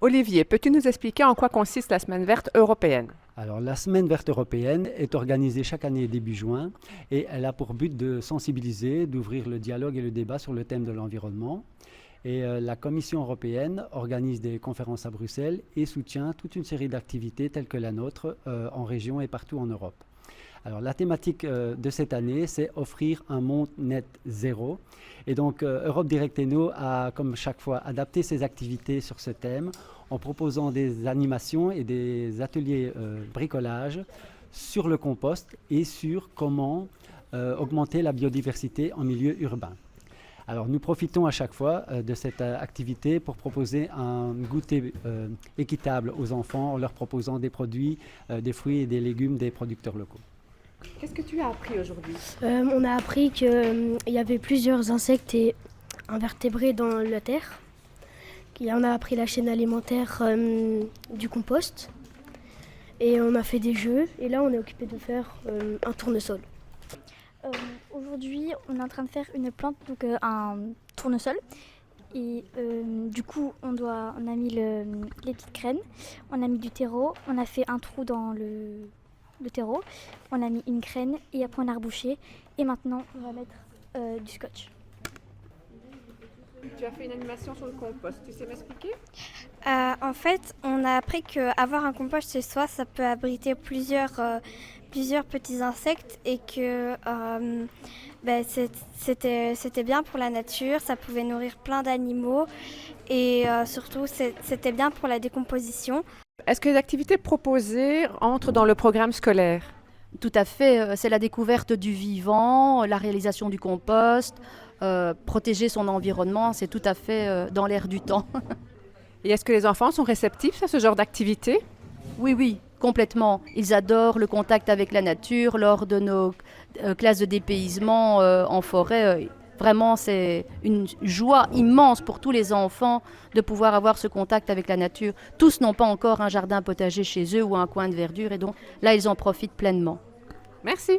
Olivier, peux-tu nous expliquer en quoi consiste la semaine verte européenne? Alors, la Semaine verte européenne est organisée chaque année début juin et elle a pour but de sensibiliser, d'ouvrir le dialogue et le débat sur le thème de l'environnement. La Commission européenne organise des conférences à Bruxelles et soutient toute une série d'activités telles que la nôtre en région et partout en Europe. Alors, la thématique de cette année, c'est offrir un monde net zéro. Et donc, Europe Direct Éno a, comme chaque fois, adapté ses activités sur ce thème en proposant des animations et des ateliers bricolage sur le compost et sur comment augmenter la biodiversité en milieu urbain. Alors, nous profitons à chaque fois de cette activité pour proposer un goûter équitable aux enfants en leur proposant des produits, des fruits et des légumes des producteurs locaux. Qu'est-ce que tu as appris aujourd'hui? On a appris qu'il y avait plusieurs insectes et invertébrés dans la terre. On a appris la chaîne alimentaire du compost. Et on a fait des jeux. Et là, on est occupé de faire un tournesol. Aujourd'hui, on est en train de faire une plante, donc un tournesol. Et du coup, on a mis les petites graines, on a mis du terreau, on a fait un trou dans le terreau, on a mis une graine et après on a rebouché. Et maintenant, on va mettre du scotch. Tu as fait une animation sur le compost, tu sais m'expliquer? En fait, on a appris qu'avoir un compost chez soi, ça peut abriter plusieurs petits insectes et que c'était bien pour la nature, ça pouvait nourrir plein d'animaux et surtout c'était bien pour la décomposition. Est-ce que les activités proposées entrent dans le programme scolaire? Tout à fait, c'est la découverte du vivant, la réalisation du compost, protéger son environnement, c'est tout à fait dans l'air du temps. Et est-ce que les enfants sont réceptifs à ce genre d'activité? Oui, complètement. Ils adorent le contact avec la nature lors de nos classes de dépaysement en forêt. Vraiment, c'est une joie immense pour tous les enfants de pouvoir avoir ce contact avec la nature. Tous n'ont pas encore un jardin potager chez eux ou un coin de verdure et donc là, ils en profitent pleinement. Merci.